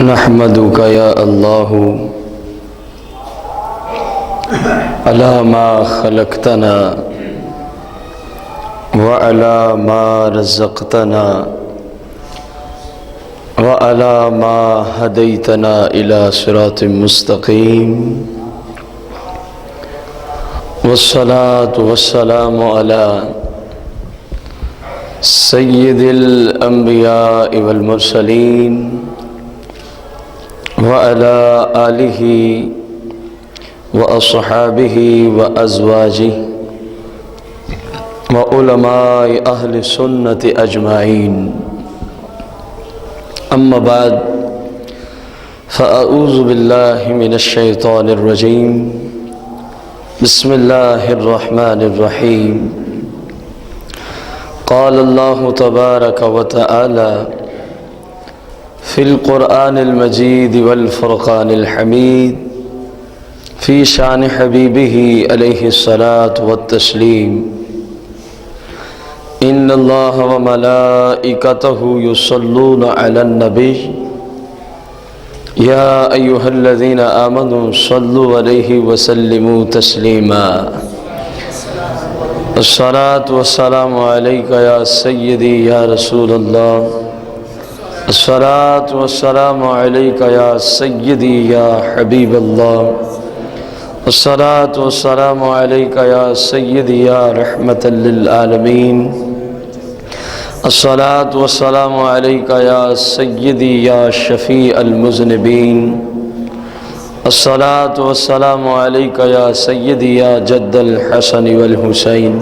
نحمدک یا اللہ علی ما خلقتنا وعلی ما رزقتنا وعلی ما ہدیتنا الی صراط مستقیم والصلاة والسلام علی سید الانبیاء والمرسلین وعلى آلہ وأصحابہ وأزواجہ وعلماء اہل سنت اجمعین اما بعد فاعوذ باللہ من الشیطان الرجیم بسم اللہ الرحمن الرحیم قال اللہ تبارک وتعالی فی القرآن المجید والفرقان الحمید فی شان حبیبہ علیہ الصلاة والتسلیم ان اللہ وملائکتہ یصلون علی النبی یا ایہا الذین آمنوا صلوا علیہ وسلموا تسلیما الصلاة والسلام علیکہ یا سیدی یا رسول اللہ الصلاة والسلام علیکہ یا سیدی یا حبیب اللہ الصلاة والسلام علیکہ یا سیدی یا رحمت للعالمین الصلاة والسلام علیکہ یا سیدی یا شفیع المذنبین الصلاة والسلام علیکہ یا سیدی یا جد الحسن والحسین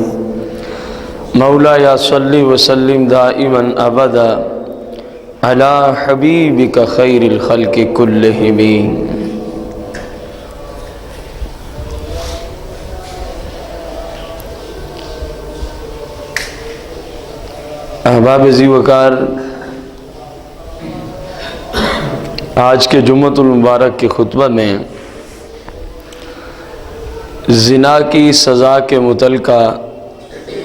مولا یا صلی وسلم دائما ابدا علی حبیبک خیر الخلق کلہم احباب ذی وقار، آج کے جمعۃ المبارک کے خطبہ میں زنا کی سزا کے متعلقہ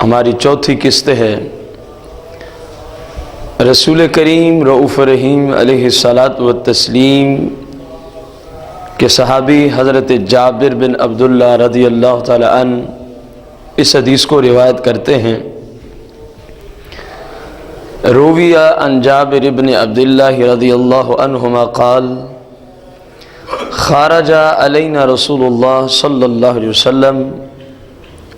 ہماری چوتھی قسط ہے۔ رسول کریم رؤوف رحیم علیہ الصلاۃ والتسلیم کے صحابی حضرت جابر بن عبداللہ رضی اللہ تعالی عنہ اس حدیث کو روایت کرتے ہیں۔ رویہ عن جابر بن عبداللہ رضی اللہ عنہما قال خرج علینا رسول اللہ صلی اللہ علیہ وسلم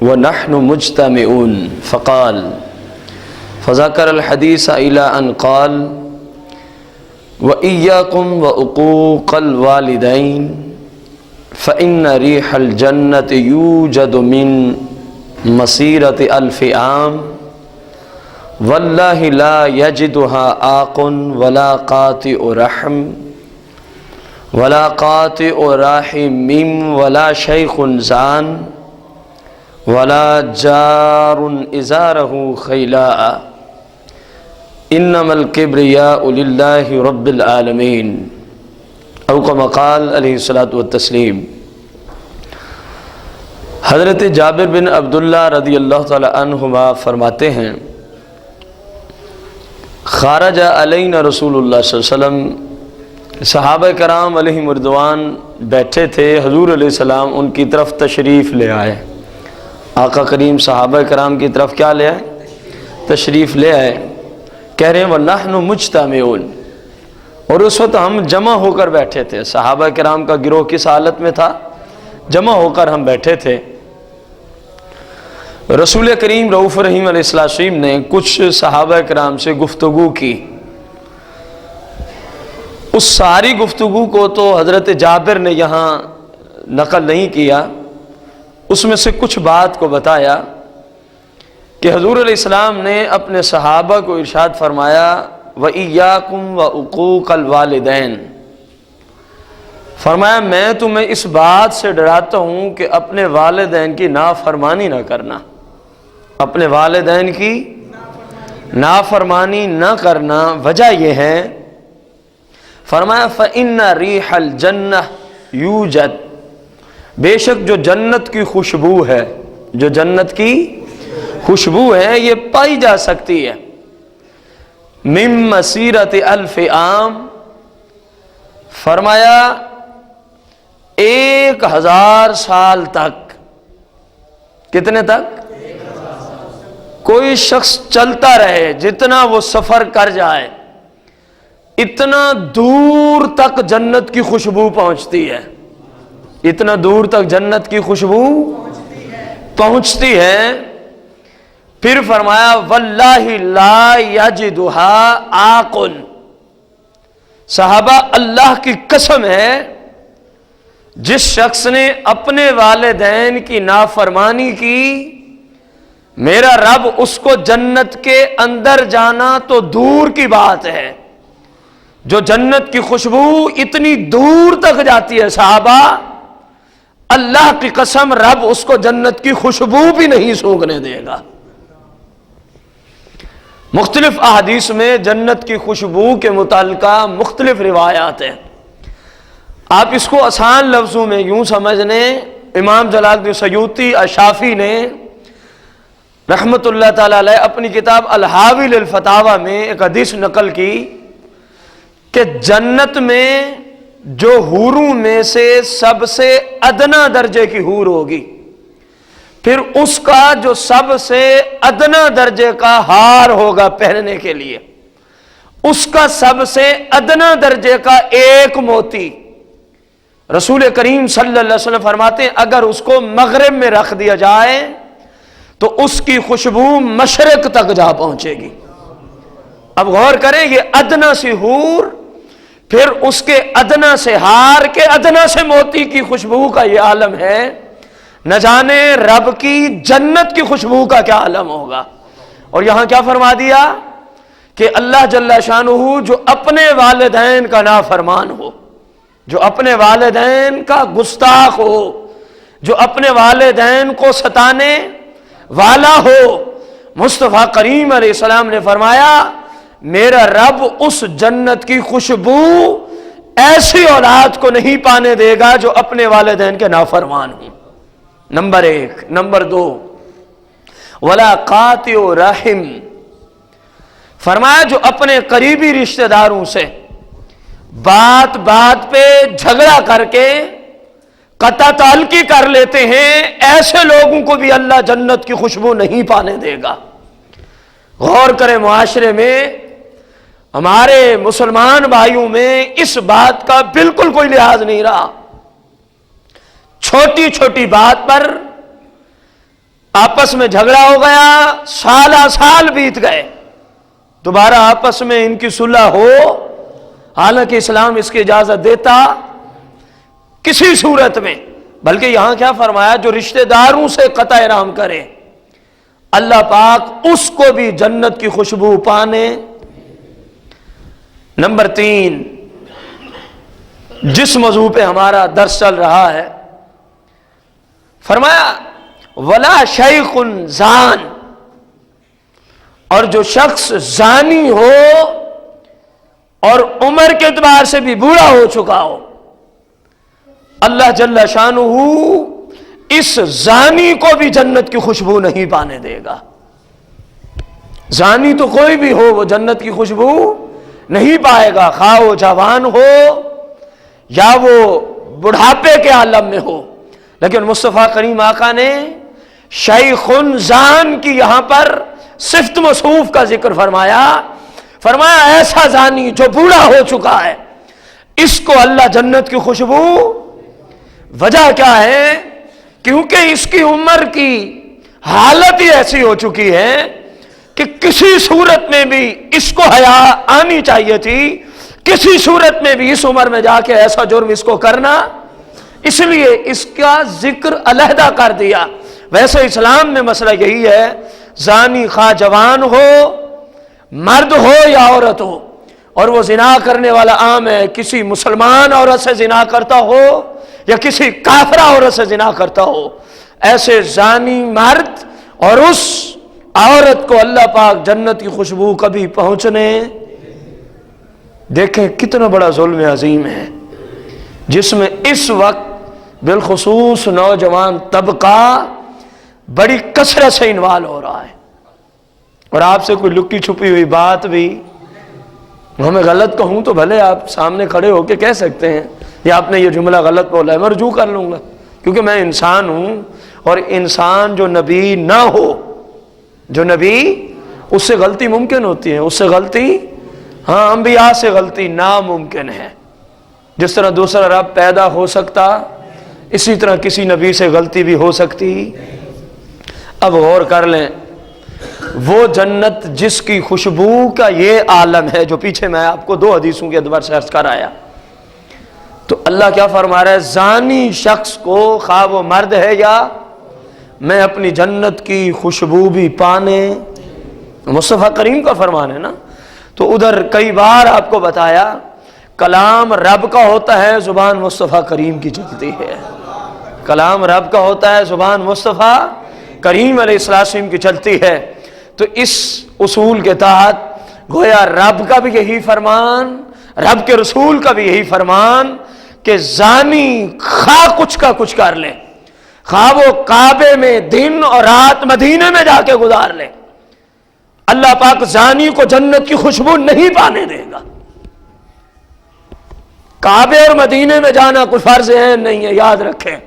ونحن مجتمعون فقال فذكر الحديث إلى أن قال وإياكم وعقوق الوالدين فإن ريح الجنة يوجد من مسيرة 1000 عام والله لا يجدها عاق ولا قاطع رحم ولا قاطع رحم ولا شيخ زان ولا جار إزاره خيلاء انما الکبریاء للہ رب العالمین او کما قال علیہ الصلاۃ والتسلیم۔ حضرت جابر بن عبداللہ رضی اللہ تعالی عنہما فرماتے ہیں خارج علینا رسول اللہ صلی اللہ علیہ وسلم، صحابہ کرام علیہم رضوان بیٹھے تھے، حضور علیہ السلام ان کی طرف تشریف لے آئے۔ آقا کریم صحابہ کرام کی طرف کیا لے آئے؟ تشریف لے آئے۔ کہہ رہے ہیں وَنَحْنُ مُجْتَمِعُونَ، اور اس وقت ہم جمع ہو کر بیٹھے تھے۔ صحابہ کرام کا گروہ کس حالت میں تھا؟ جمع ہو کر ہم بیٹھے تھے۔ رسول کریم رؤوف رحیم علیہ السلام نے کچھ صحابہ کرام سے گفتگو کی۔ اس ساری گفتگو کو تو حضرت جابر نے یہاں نقل نہیں کیا، اس میں سے کچھ بات کو بتایا کہ حضور علیہ السلام نے اپنے صحابہ کو ارشاد فرمایا وَإِيَّاكُمْ وَعُقُوقَ الْوَالِدَيْنِ، فرمایا میں تمہیں اس بات سے ڈراتا ہوں کہ اپنے والدین کی نافرمانی نہ کرنا، اپنے والدین کی نافرمانی نہ کرنا۔ وجہ یہ ہے، فرمایا فَإِنَّ رِيحَ الْجَنَّةِ يُوجَدْ، بے شک جو جنت کی خوشبو ہے، جو جنت کی خوشبو ہے یہ پائی جا سکتی ہے من مسیرت 1000 عام، فرمایا 1000 سال تک. کتنے تک؟ کوئی شخص چلتا رہے، جتنا وہ سفر کر جائے اتنا دور تک جنت کی خوشبو پہنچتی ہے. اتنا دور تک جنت کی خوشبو پہنچتی ہے. پھر فرمایا واللہ لا یجدها عاقل. صحابہ اللہ کی قسم ہے، جس شخص نے اپنے والدین کی نافرمانی کی، میرا رب اس کو جنت کے اندر جانا تو دور کی بات ہے، جو جنت کی خوشبو اتنی دور تک جاتی ہے صحابہ، اللہ کی قسم رب اس کو جنت کی خوشبو بھی نہیں سونگھنے دے گا. مختلف احادیث میں جنت کی خوشبو کے متعلقہ مختلف روایات ہیں. آپ اس کو آسان لفظوں میں یوں سمجھ لیں، امام جلال الدین سیوطی الشافعی نے رحمت اللہ تعالی علیہ اپنی کتاب الحاوی للفتاوی میں ایک حدیث نقل کی کہ جنت میں جو حوروں میں سے سب سے ادنا درجے کی حور ہوگی، پھر اس کا جو سب سے ادنا درجے کا ہار ہوگا پہننے کے لیے، اس کا سب سے ادنا درجے کا ایک موتی، رسول کریم صلی اللہ علیہ وسلم فرماتے ہیں اگر اس کو مغرب میں رکھ دیا جائے تو اس کی خوشبو مشرق تک جا پہنچے گی. اب غور کریں، یہ ادنا سی حور، پھر اس کے ادنا سے ہار کے ادنا سے موتی کی خوشبو کا یہ عالم ہے، نہ جانے رب کی جنت کی خوشبو کا کیا عالم ہوگا. اور یہاں کیا فرما دیا کہ اللہ جل شانہ جو اپنے والدین کا نافرمان ہو، جو اپنے والدین کا گستاخ ہو، جو اپنے والدین کو ستانے والا ہو، مصطفیٰ کریم علیہ السلام نے فرمایا میرا رب اس جنت کی خوشبو ایسی اولاد کو نہیں پانے دے گا جو اپنے والدین کے نافرمان ہوں. نمبر 1. نمبر 2 ولا قاطع رحم. فرمایا جو اپنے قریبی رشتہ داروں سے بات بات پہ جھگڑا کر کے قطع تعلقی کر لیتے ہیں، ایسے لوگوں کو بھی اللہ جنت کی خوشبو نہیں پانے دے گا. غور کریں، معاشرے میں ہمارے مسلمان بھائیوں میں اس بات کا بالکل کوئی لحاظ نہیں رہا. چھوٹی چھوٹی بات پر آپس میں جھگڑا ہو گیا، سال بیت گئے، دوبارہ آپس میں ان کی صلح ہو، حالانکہ اسلام اس کی اجازت دیتا کسی صورت میں. بلکہ یہاں کیا فرمایا جو رشتہ داروں سے قطع رحم کرے اللہ پاک اس کو بھی جنت کی خوشبو پانے. نمبر 3 جس موضوع پہ ہمارا درس چل رہا ہے، فرمایا ولا شیخ زان. اور جو شخص زانی ہو اور عمر کے اعتبار سے بھی بوڑھا ہو چکا ہو، اللہ جل شانہ اس زانی کو بھی جنت کی خوشبو نہیں پانے دے گا. زانی تو کوئی بھی ہو وہ جنت کی خوشبو نہیں پائے گا، خواہ وہ جوان ہو یا وہ بڑھاپے کے عالم میں ہو. لیکن مصطفیٰ کریم آقا نے شیخ زان کی یہاں پر صفت موصوف کا ذکر فرمایا ایسا زانی جو بوڑھا ہو چکا ہے، اس کو اللہ جنت کی خوشبو. وجہ کیا ہے؟ کیونکہ اس کی عمر کی حالت ہی ایسی ہو چکی ہے کہ کسی صورت میں بھی اس کو حیا آنی چاہیے تھی، کسی صورت میں بھی اس عمر میں جا کے ایسا جرم اس کو کرنا، اس لیے اس کا ذکر علیحدہ کر دیا. ویسے اسلام میں مسئلہ یہی ہے، زانی خواہ جوان ہو، مرد ہو یا عورت ہو، اور وہ زنا کرنے والا عام ہے، کسی مسلمان عورت سے زنا کرتا ہو یا کسی کافرہ عورت سے زنا کرتا ہو، ایسے زانی مرد اور اس عورت کو اللہ پاک جنت کی خوشبو کبھی پہنچنے. دیکھیں کتنا بڑا ظلم عظیم ہے جس میں اس وقت بالخصوص نوجوان طبقہ بڑی کثرت سے انوالو ہو رہا ہے. اور آپ سے کوئی لکی چھپی ہوئی بات بھی میں غلط کہوں تو بھلے آپ سامنے کھڑے ہو کے کہہ سکتے ہیں یا آپ نے یہ جملہ غلط بولا ہے، میں رجوع کر لوں گا، کیونکہ میں انسان ہوں، اور انسان جو نبی نہ ہو، جو نبی، اس سے غلطی ممکن ہوتی ہے، اس سے غلطی، ہاں انبیاء سے غلطی ناممکن ہے۔ جس طرح دوسرا رب پیدا ہو سکتا، اسی طرح کسی نبی سے غلطی بھی ہو سکتی۔ اب غور کر لیں، وہ جنت جس کی خوشبو کا یہ عالم ہے، جو پیچھے میں آپ کو 2 حدیثوں کے ادوار سے عرض کر آیا، تو اللہ کیا فرما رہا ہے؟ زانی شخص کو، خواہ وہ مرد ہے یا، میں اپنی جنت کی خوشبو بھی پانے، مصطفیٰ کریم کا فرمان ہے نا۔ تو ادھر کئی بار آپ کو بتایا، کلام رب کا ہوتا ہے، زبان مصطفیٰ کریم کی چلتی ہے۔ کلام رب کا ہوتا ہے، زبان مصطفیٰ کریم علیہ السلام کی چلتی ہے۔ تو اس اصول کے تحت گویا رب کا بھی یہی فرمان، رب کے رسول کا بھی یہی فرمان کہ زانی خواہ کچھ کا کچھ کر لے، خواہ وہ کعبے میں دن اور رات مدینے میں جا کے گزار لے، اللہ پاک زانی کو جنت کی خوشبو نہیں پانے دے گا۔ کعبے اور مدینے میں جانا کوئی فرض ہے نہیں ہے، یاد رکھیں،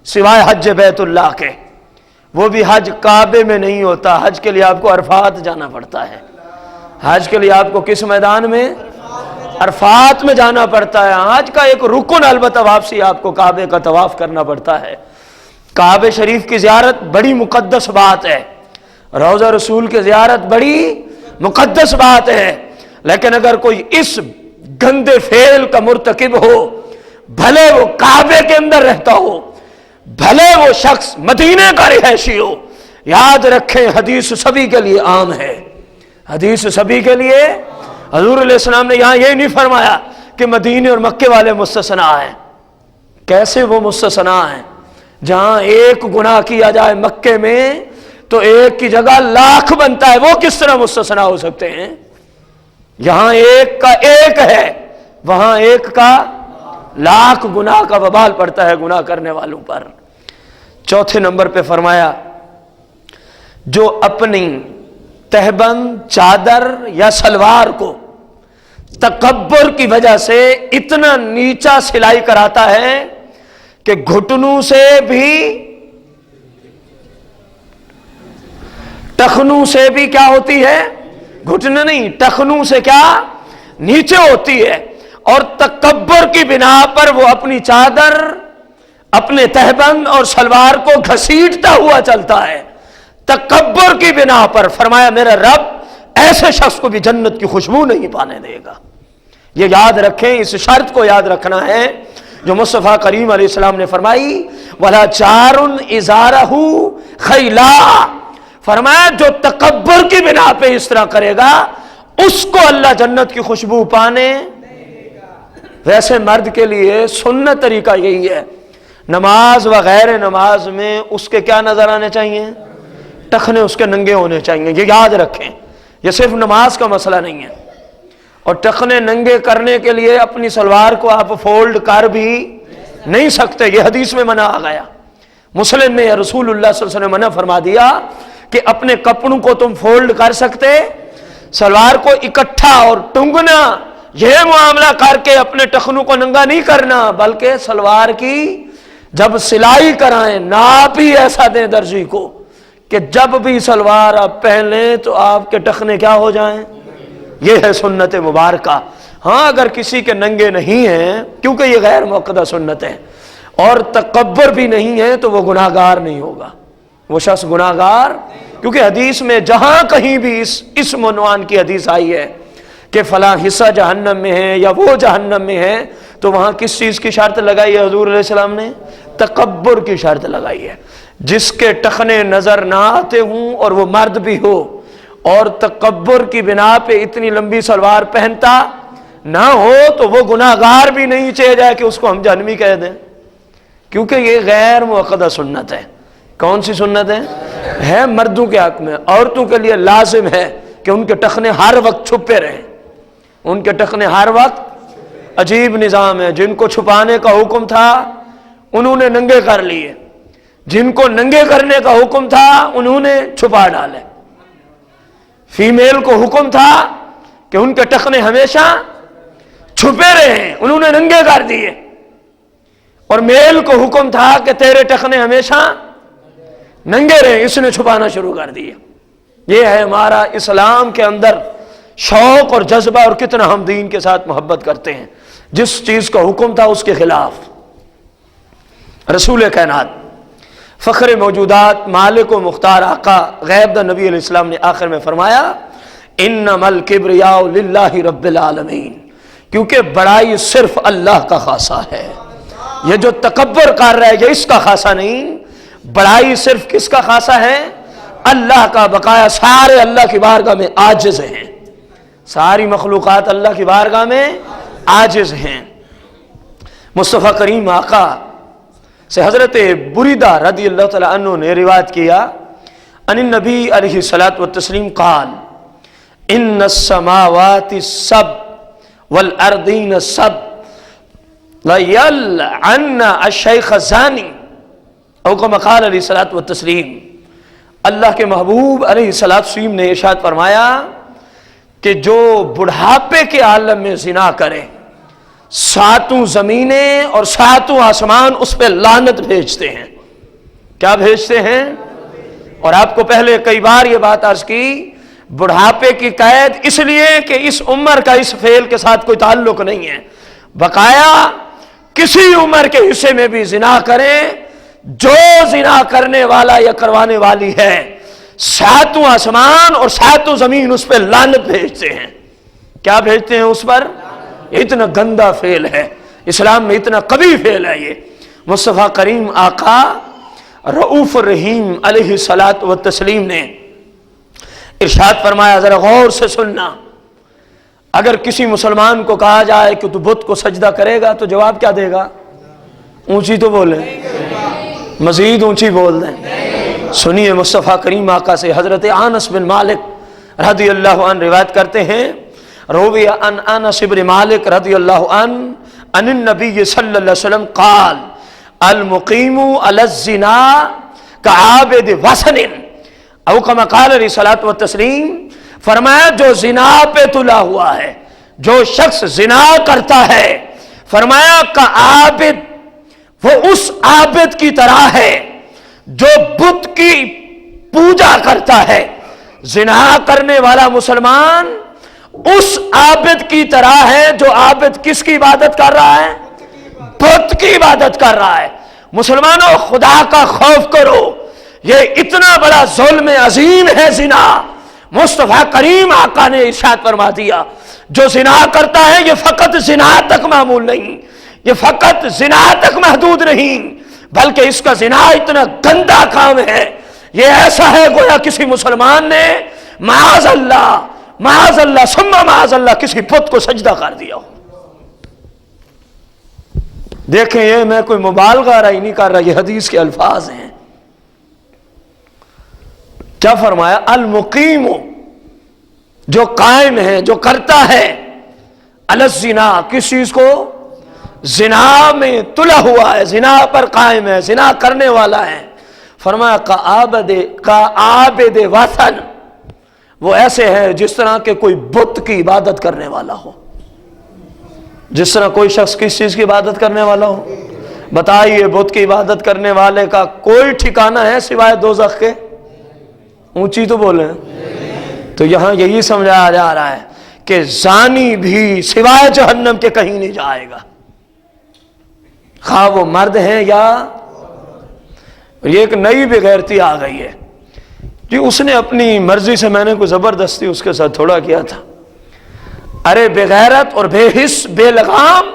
سوائے حج بیت اللہ کے، وہ بھی حج کعبے میں نہیں ہوتا، حج کے لیے آپ کو عرفات جانا پڑتا ہے۔ حج کے لیے آپ کو کس میدان میں؟ عرفات میں جانا پڑتا ہے۔ حج کا ایک رکن البتہ واپسی آپ کو کعبے کا طواف کرنا پڑتا ہے۔ کعبہ شریف کی زیارت بڑی مقدس بات ہے، روضہ رسول کی زیارت بڑی مقدس بات ہے، لیکن اگر کوئی اس گندے فعل کا مرتکب ہو، بھلے وہ کعبے کے اندر رہتا ہو، بھلے وہ شخص مدینے کا رہائشی ہو، یاد رکھیں حدیث سبھی کے لیے عام ہے، حدیث سبھی کے لیے۔ حضور علیہ السلام نے یہاں یہ نہیں فرمایا کہ مدینے اور مکے والے مستثنیٰ ہیں۔ کیسے وہ مستثنیٰ ہیں؟ جہاں ایک گناہ کیا جائے مکے میں تو ایک کی جگہ لاکھ بنتا ہے، وہ کس طرح مستثنیٰ ہو سکتے ہیں؟ یہاں ایک کا ایک ہے، وہاں ایک کا لاکھ گناہ کا وبال پڑتا ہے گناہ کرنے والوں پر۔ چوتھے نمبر پہ فرمایا، جو اپنی تہبند، چادر یا سلوار کو تکبر کی وجہ سے اتنا نیچا سلائی کراتا ہے کہ گھٹنوں سے بھی، ٹخنوں سے بھی کیا ہوتی ہے؟ گھٹنے نہیں، ٹخنوں سے کیا نیچے ہوتی ہے، اور تکبر کی بنا پر وہ اپنی چادر، اپنے تہبند اور سلوار کو گھسیٹتا ہوا چلتا ہے تکبر کی بنا پر۔ فرمایا میرا رب ایسے شخص کو بھی جنت کی خوشبو نہیں پانے دے گا۔ یہ یاد رکھیں، اس شرط کو یاد رکھنا ہے جو مصطفیٰ کریم علیہ السلام نے فرمائی، وَلَا جَارٌ إِزَارَهُ خَيْلًا، فرمایا جو تکبر کی بنا پہ اس طرح کرے گا اس کو اللہ جنت کی خوشبو پانے۔ ویسے مرد کے لیے سنت طریقہ یہی ہے، نماز و غیر نماز میں اس کے کیا نظر آنے چاہیے؟ ٹخنے اس کے ننگے ہونے چاہیے، یہ یاد رکھیں، یہ صرف نماز کا مسئلہ نہیں ہے۔ اور ٹخنے ننگے کرنے کے لیے اپنی سلوار کو آپ فولڈ کر بھی نہیں سکتے، یہ حدیث میں منع آ گیا۔ مسلم میں رسول اللہ صلی اللہ علیہ وسلم نے منع فرما دیا کہ اپنے کپڑوں کو تم فولڈ کر سکتے، سلوار کو اکٹھا اور ٹنگنا، یہ معاملہ کر کے اپنے ٹخنوں کو ننگا نہیں کرنا، بلکہ سلوار کی جب سلائی کرائیں ناپ ہی ایسا دیں درزی کو کہ جب بھی سلوار آپ پہن لیں تو آپ کے ٹخنے کیا ہو جائیں۔ یہ ہے سنت مبارکہ۔ ہاں اگر کسی کے ننگے نہیں ہیں، کیونکہ یہ غیر موقدہ سنت ہے، اور تکبر بھی نہیں ہے، تو وہ گناہگار نہیں ہوگا، وہ شخص گناہگار، کیونکہ حدیث میں جہاں کہیں بھی اس عنوان کی حدیث آئی ہے کہ فلاں حصہ جہنم میں ہے یا وہ جہنم میں ہے، تو وہاں کس چیز کی شرط لگائی ہے حضور علیہ السلام نے؟ تکبر کی شرط لگائی ہے۔ جس کے ٹخنے نظر نہ آتے ہوں اور وہ مرد بھی ہو اور تکبر کی بنا پہ اتنی لمبی سلوار پہنتا نہ ہو تو وہ گناہگار بھی نہیں چاہے جائے کہ اس کو ہم جہنمی کہہ دیں، کیونکہ یہ غیر مؤکدہ سنت ہے۔ کون سی سنت ہے مردوں کے حق میں۔ عورتوں کے لیے لازم ہے کہ ان کے ٹخنے ہر وقت چھپے رہیں، ان کے ٹخنے ہر وقت۔ عجیب نظام ہے، جن کو چھپانے کا حکم تھا انہوں نے ننگے کر لیے، جن کو ننگے کرنے کا حکم تھا انہوں نے چھپا ڈالے۔ فیمیل کو حکم تھا کہ ان کے ٹخنے ہمیشہ چھپے رہے، انہوں نے ننگے کر دیے، اور میل کو حکم تھا کہ تیرے ٹخنے ہمیشہ ننگے رہے، اس نے چھپانا شروع کر دیا۔ یہ ہے ہمارا اسلام کے اندر شوق اور جذبہ، اور کتنا ہم دین کے ساتھ محبت کرتے ہیں۔ جس چیز کا حکم تھا اس کے خلاف۔ رسول کائنات، فخر موجودات، مالک و مختار آقا غیب دا نبی علیہ السلام نے آخر میں فرمایا انما الکبریاء للہ رب العالمین، کیونکہ بڑائی صرف اللہ کا خاصہ ہے۔ یہ جو تکبر کر رہا ہے یہ اس کا خاصہ نہیں، بڑائی صرف کس کا خاصہ ہے؟ اللہ کا۔ بقایا سارے اللہ کی بارگاہ میں عاجز ہیں، ساری مخلوقات اللہ کی بارگاہ میں عاجز ہیں۔ مصطفیٰ کریم آقا سے حضرت بریدہ رضی اللہ تعالی عنہ نے روایت کیا ان النبی علیہ الصلوۃ والتسلیم قال ان السماوات السبع والارضین السبع لیلعن الشیخ الزانی، او کما قال علیہ الصلوۃ والتسلیم۔ اللہ کے محبوب علیہ الصلوۃ والتسلیم نے ارشاد فرمایا کہ جو بڑھاپے کے عالم میں زنا کرے، ساتوں زمینیں اور ساتوں آسمان اس پہ لعنت بھیجتے ہیں۔ کیا بھیجتے ہیں؟ اور آپ کو پہلے کئی بار یہ بات عرض کی، بڑھاپے کی قید اس لیے کہ اس عمر کا اس فعل کے ساتھ کوئی تعلق نہیں ہے، بقایا کسی عمر کے حصے میں بھی زنا کریں، جو زنا کرنے والا یا کروانے والی ہے، ساتوں آسمان اور ساتوں زمین اس پہ لعنت بھیجتے ہیں۔ کیا بھیجتے ہیں اس پر؟ اتنا گندا فعل ہے، اسلام میں اتنا قبیح فعل ہے یہ۔ مصطفیٰ کریم آقا رؤوف الرحیم علیہ الصلوۃ والتسلیم نے ارشاد فرمایا، ذرا غور سے سننا، اگر کسی مسلمان کو کہا جائے کہ تو بت کو سجدہ کرے گا تو جواب کیا دے گا؟ اونچی تو بولیں، مزید اونچی بول دیں۔ سنیے مصطفیٰ کریم آقا سے حضرت انس بن مالک رضی اللہ عنہ روایت کرتے ہیں، روی عن انس بن مالک رضی اللہ عنہ عن النبی صلی اللہ علیہ وسلم قال المقیم علی الزنا کعابد وثن، او کما قال علیہ الصلوۃ والتسلیم، فرمایا جو زنا پہ تلا ہوا ہے، جو شخص زنا کرتا ہے، فرمایا کعابد، وہ اس عابد کی طرح ہے جو بت کی پوجا کرتا ہے۔ زنا کرنے والا مسلمان اس عابد کی طرح ہے جو عابد کس کی عبادت کر رہا ہے؟ بت کی عبادت کر رہا ہے۔ مسلمانوں خدا کا خوف کرو، یہ اتنا بڑا ظلم عظیم ہے زنا۔ مصطفیٰ کریم آقا نے ارشاد فرما دیا جو زنا کرتا ہے یہ فقط زنا تک معمول نہیں، یہ فقط زنا تک محدود نہیں، بلکہ اس کا زنا اتنا گندا کام ہے، یہ ایسا ہے گویا کسی مسلمان نے معاذ اللہ ثم معاذ اللہ کسی بت کو سجدہ کر دیا ہو۔ دیکھیں یہ میں کوئی مبالغہ رہا نہیں کر رہا، یہ حدیث کے الفاظ ہیں۔ کیا فرمایا؟ المقیم، جو قائم ہے، جو کرتا ہے، علی الزنا، کس چیز کو؟ زنا میں تلا ہوا ہے، زنا پر قائم ہے، زنا کرنے والا ہے۔ فرمایا کعابد وثن، وہ ایسے ہے جس طرح کہ کوئی بت کی عبادت کرنے والا ہو۔ جس طرح کوئی شخص کس چیز کی عبادت کرنے والا ہو؟ بتائیے بت کی عبادت کرنے والے کا کوئی ٹھکانہ ہے سوائے دوزخ کے؟ اونچی تو بولیں۔ تو یہاں یہی سمجھایا جا رہا ہے کہ زانی بھی سوائے جہنم کے کہیں نہیں جائے گا، خواہ وہ مرد ہیں یا یہ ایک نئی بغیرتی آ گئی ہے جی، اس نے اپنی مرضی سے، میں نے کوئی زبردستی اس کے ساتھ تھوڑا کیا تھا۔ ارے بغیرت اور بے حس بے لگام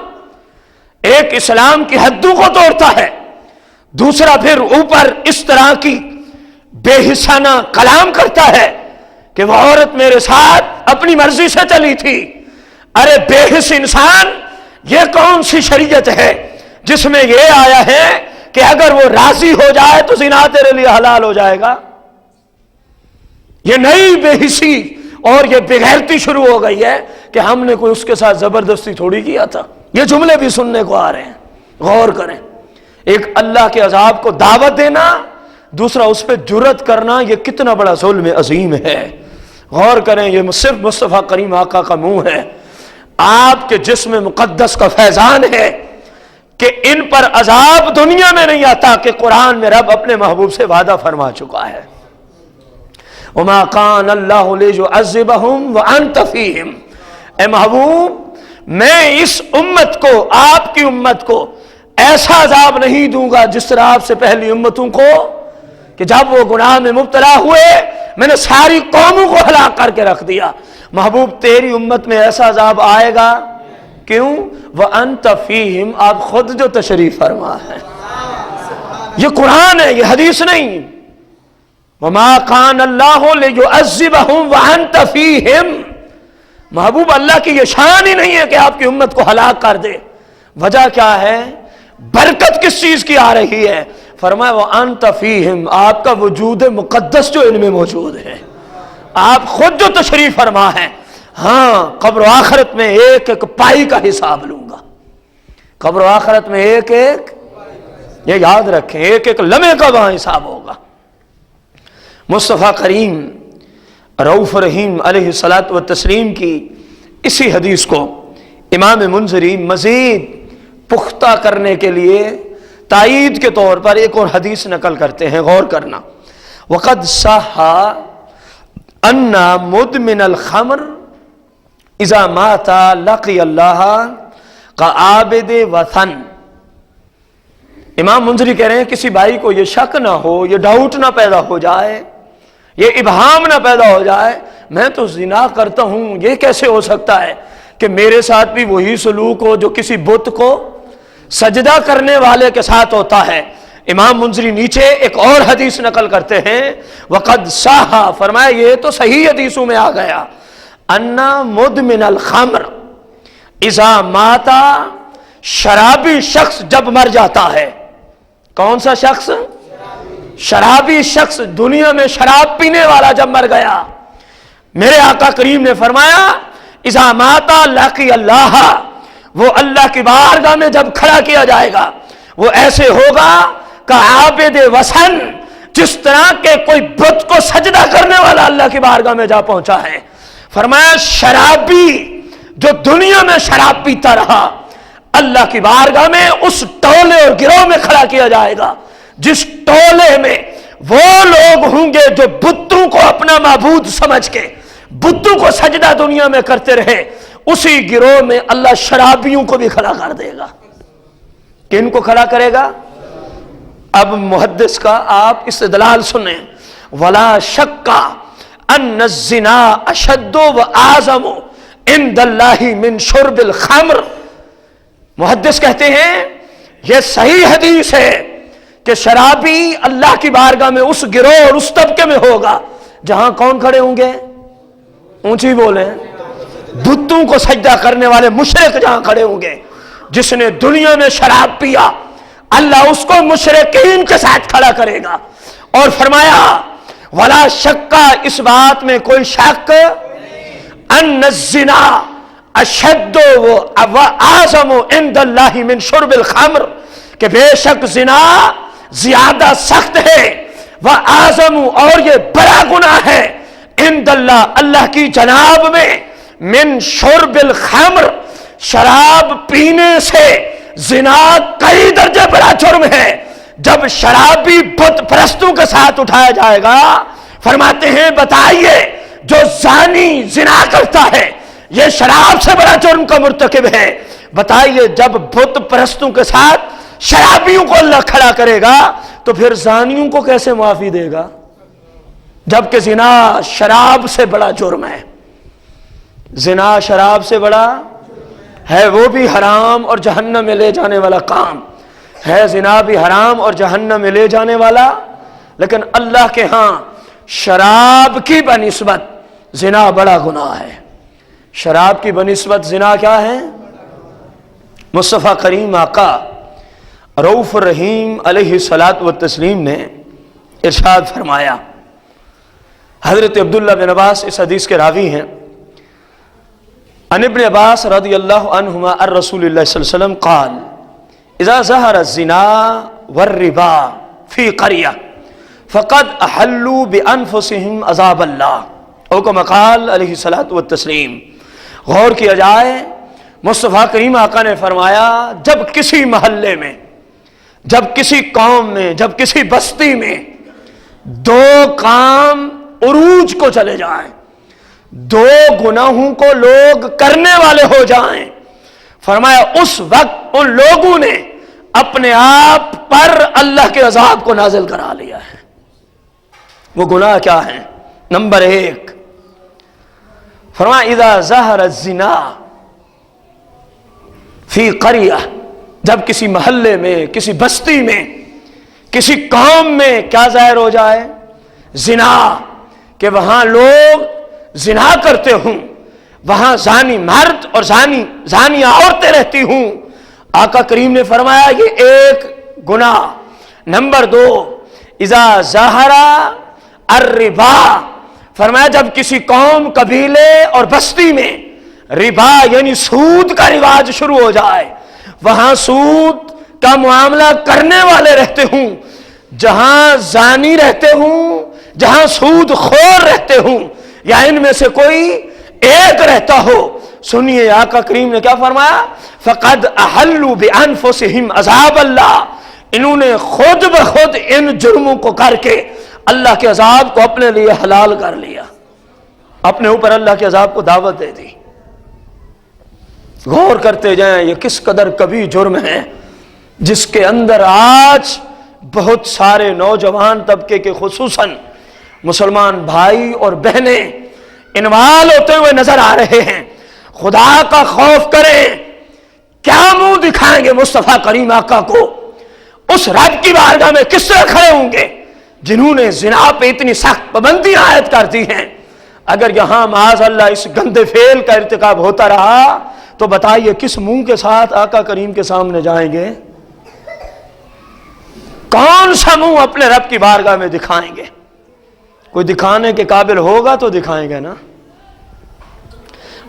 ایک اسلام کی حدوں کو توڑتا ہے، دوسرا پھر اوپر اس طرح کی بے حسانہ کلام کرتا ہے کہ وہ عورت میرے ساتھ اپنی مرضی سے چلی تھی۔ ارے بے حس انسان، یہ کون سی شریعت ہے جس میں یہ آیا ہے کہ اگر وہ راضی ہو جائے تو زنا تیرے لیے حلال ہو جائے گا؟ یہ نئی بے حسی اور یہ بغیرتی شروع ہو گئی ہے کہ ہم نے کوئی اس کے ساتھ زبردستی تھوڑی کیا تھا۔ یہ جملے بھی سننے کو آ رہے ہیں، غور کریں۔ ایک اللہ کے عذاب کو دعوت دینا، دوسرا اس پہ جرت کرنا، یہ کتنا بڑا ظلم عظیم ہے۔ غور کریں، یہ صرف مصطفیٰ کریم آقا کا منہ ہے، آپ کے جسم مقدس کا فیضان ہے کہ ان پر عذاب دنیا میں نہیں آتا، کہ قرآن میں رب اپنے محبوب سے وعدہ فرما چکا ہے، وما کان اللہ لیعذبہم وانت فیہم۔ اے محبوب، میں اس امت کو، آپ کی امت کو ایسا عذاب نہیں دوں گا جس طرح آپ سے پہلی امتوں کو، کہ جب وہ گناہ میں مبتلا ہوئے میں نے ساری قوموں کو ہلاک کر کے رکھ دیا۔ محبوب تیری امت میں ایسا عذاب آئے گا، کیوں؟ وَأَنْتَ فِيهِمْ، آپ خود جو تشریف فرما ہے۔ یہ قرآن ہے، یہ حدیث نہیں۔ وَمَا كَانَ اللَّهُ لِيُعَذِّبَهُمْ وَأَنْتَ فِيهِمْ۔ محبوب اللہ کی یہ شان ہی نہیں ہے کہ آپ کی امت کو ہلاک کر دے۔ وجہ کیا ہے؟ برکت کس چیز کی آ رہی ہے؟ فرمایا وَأَنْتَ فِيهِمْ، آپ کا وجود مقدس جو ان میں موجود ہے، آپ خود جو تشریف فرما ہے۔ ہاں، قبر و آخرت میں ایک ایک پائی کا حساب لوں گا، قبر و آخرت میں ایک ایک، یہ یاد رکھیں، ایک ایک لمحے کا وہاں حساب ہوگا۔ مصطفیٰ کریم رؤوف رحیم علیہ الصلاۃ والتسلیم کی اسی حدیث کو امام منذری مزید پختہ کرنے کے لیے تائید کے طور پر ایک اور حدیث نقل کرتے ہیں، غور کرنا۔ وقد صح ان مدمن الخمر اذا مات لقی اللہ کعابد وطن۔ امام منذری کہہ رہے ہیں کسی بھائی کو یہ شک نہ ہو، یہ ڈاؤٹ نہ پیدا ہو جائے، یہ ابہام نہ پیدا ہو جائے، میں تو زنا کرتا ہوں، یہ کیسے ہو سکتا ہے کہ میرے ساتھ بھی وہی سلوک ہو جو کسی بت کو سجدہ کرنے والے کے ساتھ ہوتا ہے۔ امام منذری نیچے ایک اور حدیث نقل کرتے ہیں، وقد صح، فرمایا یہ تو صحیح حدیثوں میں آ گیا، ان مدمن الخمر اذا مات، شرابی شخص جب مر جاتا ہے۔ کون سا شخص؟ شرابی شخص، دنیا میں شراب پینے والا جب مر گیا، میرے آقا کریم نے فرمایا اذا مات لقی اللہ، وہ اللہ کی بارگاہ میں جب کھڑا کیا جائے گا وہ ایسے ہوگا کعابد وثن، جس طرح کہ کوئی بت کو سجدہ کرنے والا اللہ کی بارگاہ میں جا پہنچا ہے۔ فرمایا شرابی جو دنیا میں شراب پیتا رہا، اللہ کی بارگاہ میں اس ٹولے اور گروہ میں کھڑا کیا جائے گا جس ٹولے میں وہ لوگ ہوں گے جو بتوں کو اپنا معبود سمجھ کے بتوں کو سجدہ دنیا میں کرتے رہے، اسی گروہ میں اللہ شرابیوں کو بھی کھڑا کر دے گا۔ کن کو کھڑا کرے گا؟ اب محدث کا آپ استدلال سنیں، ولا شک ان الزنا اشد واعظم عند اللہ من شرب الخمر۔ محدث کہتے ہیں یہ صحیح حدیث ہے کہ شرابی اللہ کی بارگاہ میں اس گروہ اور اس طبقے میں ہوگا جہاں کون کھڑے ہوں گے؟ اونچی بولیں، بتوں کو سجدہ کرنے والے مشرک جہاں کھڑے ہوں گے۔ جس نے دنیا میں شراب پیا، اللہ اس کو مشرکین کے ساتھ کھڑا کرے گا۔ اور فرمایا ولا شکا، اس بات میں کوئی شک، ان الزنا اشد واعظم عند اللہ من شرب الخمر، کہ بے شک زنا زیادہ سخت ہے، واعظم، اور یہ بڑا گناہ ہے، عند اللہ، اللہ کی جناب میں، من شرب الخمر، شراب پینے سے زنا کئی درجے بڑا جرم ہے۔ جب شرابی بت پرستوں کے ساتھ اٹھایا جائے گا، فرماتے ہیں بتائیے جو زانی زنا کرتا ہے یہ شراب سے بڑا جرم کا مرتکب ہے، بتائیے جب بت پرستوں کے ساتھ شرابیوں کو اللہ کھڑا کرے گا تو پھر زانیوں کو کیسے معافی دے گا؟ جبکہ زنا شراب سے بڑا جرم ہے، زنا شراب سے بڑا ہے، وہ بھی حرام اور جہنم میں لے جانے والا کام ہے، زنا بھی حرام اور جہنم میں لے جانے والا، لیکن اللہ کے ہاں شراب کی بنسبت زنا بڑا گناہ ہے۔ شراب کی بنسبت زنا کیا ہے؟ مصطفیٰ کریم آقا رؤوف الرحیم علیہ الصلاۃ والتسلیم نے ارشاد فرمایا، حضرت عبداللہ بن عباس اس حدیث کے راوی ہیں، عن ابن عباس رضی اللہ عنہما عن رسول اللہ صلی اللہ علیہ وسلم قال اذا ظہر الزنا والربا فی قریہ فقد احلوا بانفسهم عذاب اللہ، او کما قال علیہ الصلوۃ والتسلیم۔ غور کیا جائے، مصطفیٰ کریم آقا نے فرمایا جب کسی محلے میں، جب کسی قوم میں، جب کسی بستی میں دو کام عروج کو چلے جائیں، دو گناہوں کو لوگ کرنے والے ہو جائیں، فرمایا اس وقت ان لوگوں نے اپنے آپ پر اللہ کے عذاب کو نازل کرا لیا ہے۔ وہ گناہ کیا ہیں؟ نمبر 1، فرمایا اذا ظہر الزنا فی قریہ، جب کسی محلے میں، کسی بستی میں، کسی قوم میں کیا ظاہر ہو جائے؟ زنا، کہ وہاں لوگ زنا کرتے ہوں، وہاں زانی مرد اور زانی عورتیں رہتی ہوں، آقا کریم نے فرمایا یہ ایک گناہ۔ نمبر 2، اذا ظہر الربا، فرمایا جب کسی قوم، قبیلے اور بستی میں ربا یعنی سود کا رواج شروع ہو جائے، وہاں سود کا معاملہ کرنے والے رہتے ہوں، جہاں زانی رہتے ہوں، جہاں سود خور رہتے ہوں، یا ان میں سے کوئی ایک رہتا ہو، سنیے آقا کریم نے کیا فرمایا؟ فقد احلوا بانفسہم عذاب اللہ، انہوں نے خود بخود ان جرموں کو کر کے اللہ کے عذاب کو اپنے لیے حلال کر لیا، اپنے اوپر اللہ کے عذاب کو دعوت دے دی۔ غور کرتے جائیں یہ کس قدر کبھی جرم ہے جس کے اندر آج بہت سارے نوجوان طبقے کے خصوصاً مسلمان بھائی اور بہنیں انوال ہوتے ہوئے نظر آ رہے ہیں۔ خدا کا خوف کریں، کیا منہ دکھائیں گے مصطفیٰ کریم آقا کو؟ اس رب کی بارگاہ میں کس طرح کھڑے ہوں گے جنہوں نے زنا پہ اتنی سخت پابندی عائد کر دی ہیں؟ اگر یہاں معاذ اللہ اس گندے فعل کا ارتکاب ہوتا رہا تو بتائیے کس منہ کے ساتھ آقا کریم کے سامنے جائیں گے؟ کون سا منہ اپنے رب کی بارگاہ میں دکھائیں گے؟ کوئی دکھانے کے قابل ہوگا تو دکھائیں گے نا۔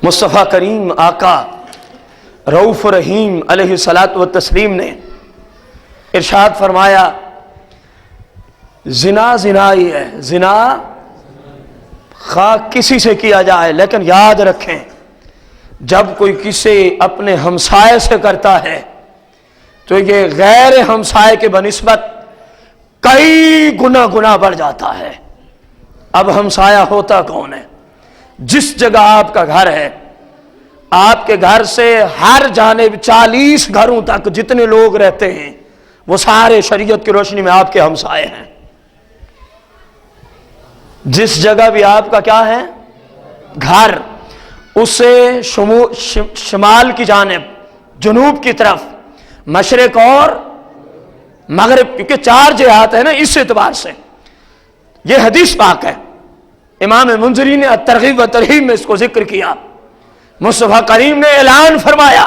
مصطفیٰ کریم آقا رؤوف رحیم علیہ الصلوۃ والتسلیم نے ارشاد فرمایا زنا زنا ہی ہے، زنا خواہ کسی سے کیا جائے، لیکن یاد رکھیں جب کوئی کسی اپنے ہمسائے سے کرتا ہے تو یہ غیر ہمسائے کے بنسبت کئی گنا بڑھ جاتا ہے۔ اب ہمسایہ ہوتا کون ہے؟ جس جگہ آپ کا گھر ہے، آپ کے گھر سے ہر جانب 40 گھروں تک جتنے لوگ رہتے ہیں وہ سارے شریعت کی روشنی میں آپ کے ہمسائے ہیں۔ جس جگہ بھی آپ کا کیا ہے گھر، اس سے شمال کی جانب، جنوب کی طرف، مشرق اور مغرب، کیونکہ 4 جہات ہیں نا، اس اعتبار سے یہ حدیث پاک ہے۔ امام منذری نے الترغیب و ترہیب میں اس کو ذکر کیا۔ مصطفیٰ کریم نے اعلان فرمایا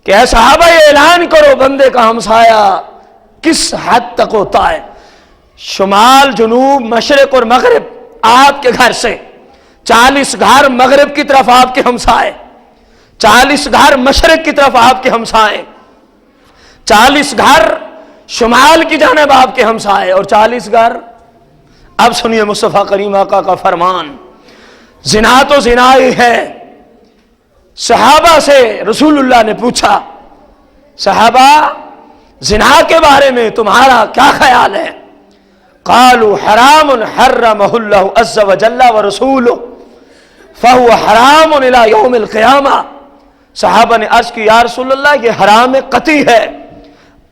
کہ اے صحابہ یہ اعلان کرو بندے کا ہمسایہ کس حد تک ہوتا ہے۔ شمال، جنوب، مشرق اور مغرب آپ کے گھر سے 40 گھر مغرب کی طرف آپ کے ہمسائے، 40 گھر مشرق کی طرف آپ کے ہمسائے، 40 گھر شمال کی جانب آپ کے ہمسائے، اور 40 گھر۔ اب سنیے مصطفیٰ کریم آقا کا فرمان، زنا تو زنا ہی ہے۔ صحابہ سے رسول اللہ نے پوچھا صحابہ زنا کے بارے میں تمہارا کیا خیال ہے؟ قالوا حرام حرمہ اللہ عز وجل ورسولہ فہو حرام الی یوم القیامہ۔ صحابہ نے عرض کی یا رسول اللہ یہ حرام قطعی ہے،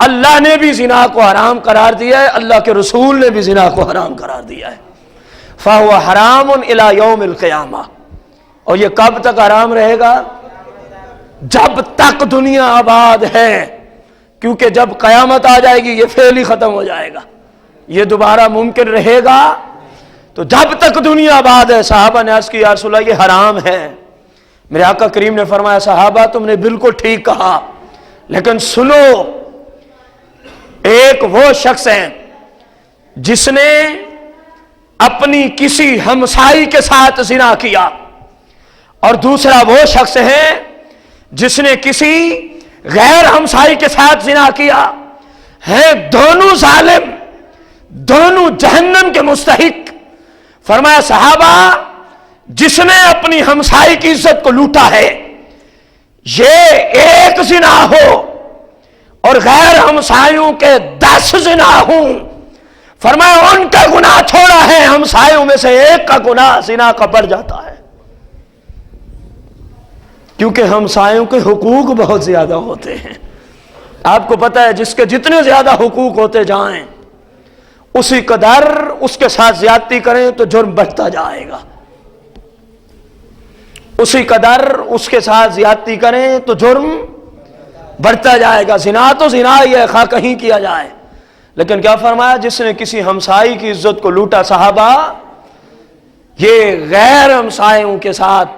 اللہ نے بھی زنا کو حرام قرار دیا ہے، اللہ کے رسول نے بھی زنا کو حرام قرار دیا ہے۔ فہو حرام الی یوم القیامہ، اور یہ کب تک حرام رہے گا؟ جب تک دنیا آباد ہے، کیونکہ جب قیامت آ جائے گی یہ فعل ہی ختم ہو جائے گا، یہ دوبارہ ممکن رہے گا۔ تو جب تک دنیا آباد ہے، صحابہ نے عرض کی یا رسول اللہ یہ حرام ہے۔ میرے آقا کریم نے فرمایا صحابہ تم نے بالکل ٹھیک کہا، لیکن سنو، ایک وہ شخص ہے جس نے اپنی کسی ہمسائی کے ساتھ زنا کیا، اور دوسرا وہ شخص ہے جس نے کسی غیر ہمسائی کے ساتھ زنا کیا، ہیں دونوں ظالم، دونوں جہنم کے مستحق۔ فرمایا صحابہ جس نے اپنی ہمسائی کی عزت کو لوٹا ہے، یہ ایک زنا ہو اور غیر ہمسایوں کے 10 زنا ہوں، فرمایا ان کا گناہ تھوڑا ہے، ہمسایوں میں سے ایک کا گناہ زنا کا بڑھ جاتا ہے، کیونکہ ہمسایوں کے حقوق بہت زیادہ ہوتے ہیں۔ آپ کو پتہ ہے جس کے جتنے زیادہ حقوق ہوتے جائیں اسی قدر اس کے ساتھ زیادتی کریں تو جرم بڑھتا جائے گا، اسی قدر اس کے ساتھ زیادتی کریں تو جرم بڑھتا جائے گا۔ زنا تو زنا ہی ہے، خواہ کہیں کیا جائے، لیکن کیا فرمایا؟ جس نے کسی ہمسائی کی عزت کو لوٹا، صحابہ یہ غیر ہمسایوں کے ساتھ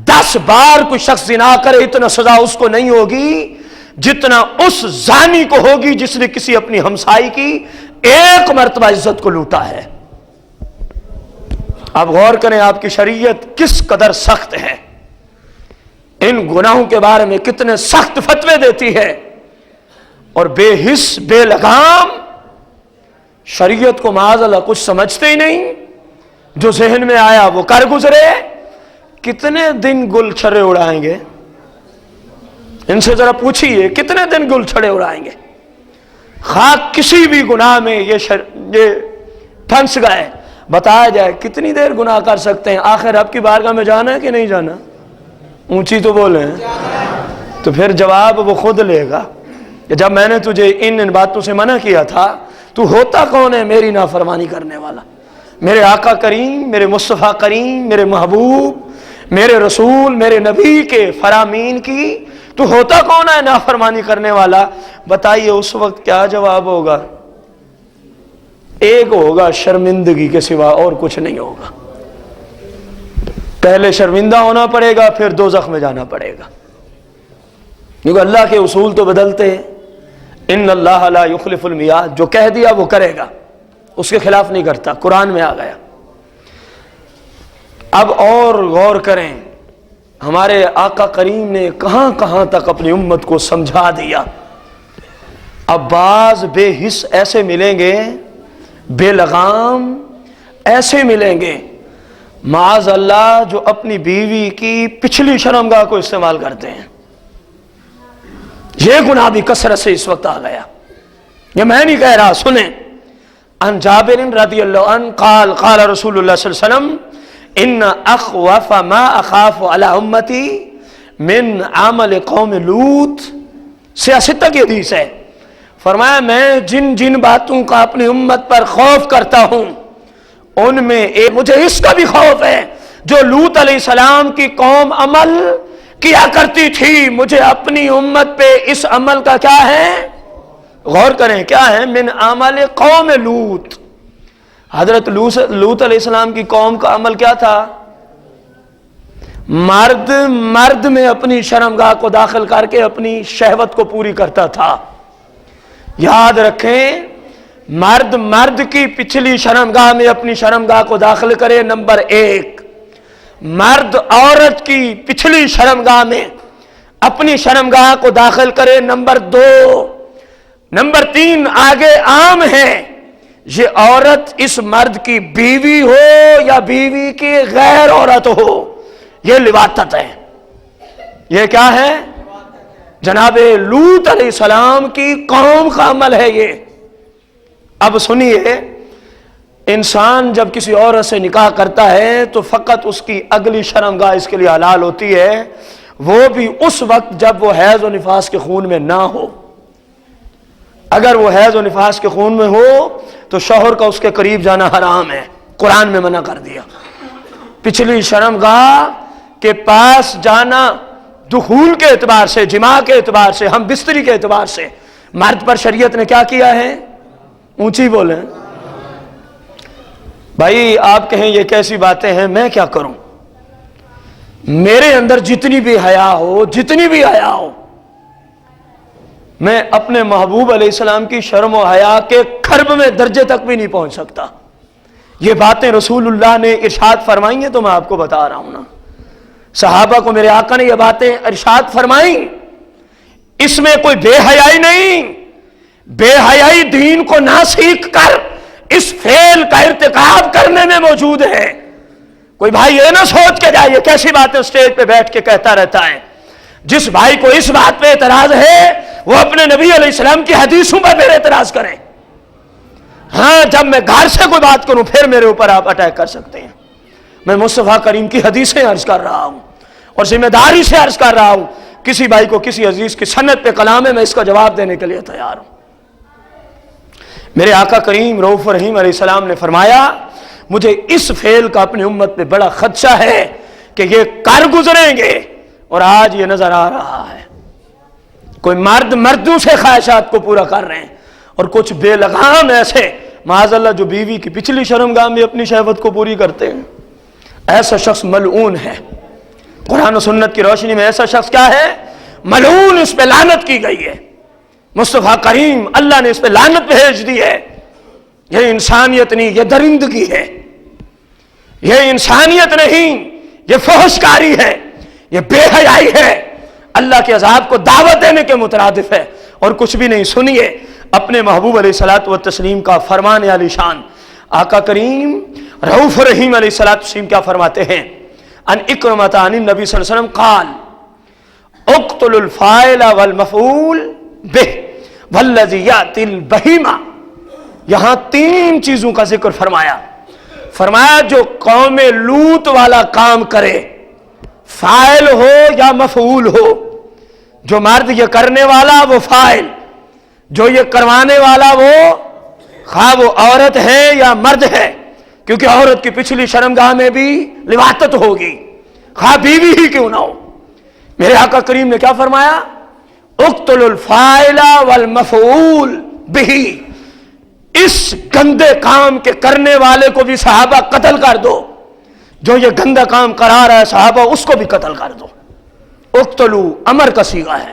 10 بار کوئی شخص زنا کرے اتنا سزا اس کو نہیں ہوگی جتنا اس زانی کو ہوگی جس نے کسی اپنی ہمسائی کی ایک مرتبہ عزت کو لوٹا ہے۔ آپ غور کریں آپ کی شریعت کس قدر سخت ہے، ان گناہوں کے بارے میں کتنے سخت فتوے دیتی ہے، اور بے حس بے لگام شریعت کو معاذ اللہ کچھ سمجھتے ہی نہیں، جو ذہن میں آیا وہ کر گزرے۔ کتنے دن گل چھڑے اڑائیں گے؟ ان سے ذرا پوچھئے کتنے دن گل چھڑے اڑائیں گے؟ خواہ کسی بھی گناہ میں یہ پھنس گئے، بتایا جائے کتنی دیر گناہ کر سکتے ہیں؟ آخر رب کی بارگاہ میں جانا ہے کہ نہیں جانا؟ اونچی تو بولیں، تو پھر جواب وہ خود لے گا کہ جب میں نے تجھے ان باتوں سے منع کیا تھا تو ہوتا کون ہے میری نافرمانی کرنے والا؟ میرے آقا کریم، میرے مصطفیٰ کریم، میرے محبوب، میرے رسول، میرے نبی کے فرامین کی تو ہوتا کون ہے نافرمانی کرنے والا؟ بتائیے اس وقت کیا جواب ہوگا؟ ایک ہوگا، شرمندگی کے سوا اور کچھ نہیں ہوگا۔ پہلے شرمندہ ہونا پڑے گا، پھر دوزخ میں جانا پڑے گا، کیونکہ اللہ کے اصول تو بدلتے ہیں۔ ان اللہ لا یخلف المیعاد، جو کہہ دیا وہ کرے گا، اس کے خلاف نہیں کرتا، قرآن میں آ گیا۔ اب اور غور کریں، ہمارے آقا کریم نے کہاں کہاں تک اپنی امت کو سمجھا دیا۔ اب بعض بے حس ایسے ملیں گے، بے لگام ایسے ملیں گے معاذ اللہ، جو اپنی بیوی کی پچھلی شرمگاہ کو استعمال کرتے ہیں۔ یہ گناہ بھی کثرت سے اس وقت آ گیا، یہ میں نہیں کہہ رہا، سنیں۔ عن جابر رضی اللہ عنہ قال قال رسول اللہ صلی اللہ علیہ وسلم ان اخوف ما اخاف علی امتی من عمل قوم لوط، 66 کی حدیث ہے۔ فرمایا میں جن جن باتوں کا اپنی امت پر خوف کرتا ہوں ان میں ایک مجھے اس کا بھی خوف ہے جو لوط علیہ السلام کی قوم عمل کیا کرتی تھی، مجھے اپنی امت پہ اس عمل کا کیا ہے؟ غور کریں کیا ہے؟ من عمل قوم لوط، حضرت لوط علیہ السلام کی قوم کا عمل کیا تھا؟ مرد میں اپنی شرمگاہ کو داخل کر کے اپنی شہوت کو پوری کرتا تھا۔ یاد رکھیں، مرد کی پچھلی شرمگاہ میں اپنی شرمگاہ کو داخل کرے، نمبر 1۔ مرد عورت کی پچھلی شرمگاہ میں اپنی شرمگاہ کو داخل کرے، نمبر 2۔ نمبر 3 آگے عام ہے، یہ عورت اس مرد کی بیوی ہو یا بیوی کی غیر عورت ہو، یہ لواطت ہے۔ یہ کیا ہے؟ جناب لوط علیہ السلام کی قوم کا عمل ہے یہ۔ اب سنیے، انسان جب کسی عورت سے نکاح کرتا ہے تو فقط اس کی اگلی شرمگاہ اس کے لیے حلال ہوتی ہے، وہ بھی اس وقت جب وہ حیض و نفاس کے خون میں نہ ہو۔ اگر وہ حیض و نفاس کے خون میں ہو تو شوہر کا اس کے قریب جانا حرام ہے، قرآن میں منع کر دیا۔ پچھلی شرمگاہ کے پاس جانا دخول کے اعتبار سے، جماع کے اعتبار سے، ہم بستری کے اعتبار سے مرد پر شریعت نے کیا کیا ہے؟ اونچی بولیں بھائی، آپ کہیں یہ کیسی باتیں ہیں، میں کیا کروں؟ میرے اندر جتنی بھی حیا ہو، میں اپنے محبوب علیہ السلام کی شرم و حیا کے کھرب میں درجے تک بھی نہیں پہنچ سکتا۔ یہ باتیں رسول اللہ نے ارشاد فرمائی ہیں تو میں آپ کو بتا رہا ہوں نا، صحابہ کو میرے آقا نے یہ باتیں ارشاد فرمائیں، اس میں کوئی بے حیائی نہیں۔ بے حیائی دین کو نہ سیکھ کر اس فعل کا ارتکاب کرنے میں موجود ہے۔ کوئی بھائی یہ نہ سوچ کے جائے یہ کیسی باتیں اسٹیج پہ بیٹھ کے کہتا رہتا ہے. جس بھائی کو اس بات پہ اعتراض ہے وہ اپنے نبی علیہ السلام کی حدیثوں پر میرے اعتراض کریں. ہاں جب میں گھر سے کوئی بات کروں پھر میرے اوپر آپ اٹیک کر سکتے ہیں. میں مصطفیٰ کریم کی حدیثیں عرض کر رہا ہوں اور ذمہ داری سے عرض کر رہا ہوں. کسی بھائی کو کسی عزیز کی سنت پہ کلام ہے میں اس کا جواب دینے کے لیے تیار ہوں. میرے آقا کریم رؤوف رحیم علیہ السلام نے فرمایا مجھے اس فعل کا اپنی امت پہ بڑا خدشہ ہے کہ یہ کر گزریں گے اور آج یہ نظر آ رہا ہے. کوئی مرد مردوں سے خواہشات کو پورا کر رہے ہیں اور کچھ بے لگام ایسے معاذ اللہ جو بیوی کی پچھلی شرمگاہ میں اپنی شہوت کو پوری کرتے ہیں. ایسا شخص ملعون ہے. قرآن و سنت کی روشنی میں ایسا شخص کیا ہے؟ ملعون. اس پہ لعنت کی گئی ہے. مصطفیٰ کریم اللہ نے اس پہ لعنت بھیج دی ہے. یہ انسانیت نہیں یہ درندگی ہے. یہ انسانیت نہیں یہ فحش کاری ہے. یہ بے حیائی ہے. اللہ کے عذاب کو دعوت دینے کے مترادف ہے اور کچھ بھی نہیں. سنیے اپنے محبوب علیہ الصلوۃ والتسلیم کا فرمان علی شان. آقا کریم رؤوف رحیم علیہ الصلوۃ والتسلیم کیا فرماتے ہیں؟ ان اکرمۃ عن النبی صلی اللہ علیہ وسلم قال اقتل الفاعل والمفعول به والذی یأتی البہیمہ. یہاں تین چیزوں کا ذکر فرمایا. فرمایا جو قوم لوط والا کام کرے فاعل ہو یا مفعول ہو. جو مرد یہ کرنے والا وہ فاعل, جو یہ کروانے والا وہ خواہ وہ عورت ہے یا مرد ہے, کیونکہ عورت کی پچھلی شرمگاہ میں بھی لواطت ہوگی خواہ بیوی ہی کیوں نہ ہو. میرے آقا کریم نے کیا فرمایا؟ اقتل الفاعل والمفعول به. اس گندے کام کے کرنے والے کو بھی صحابہ قتل کر دو. جو یہ گندا کام کرا رہا ہے صحابہ اس کو بھی قتل کر دو. اقتلو امر کا صیغہ ہے.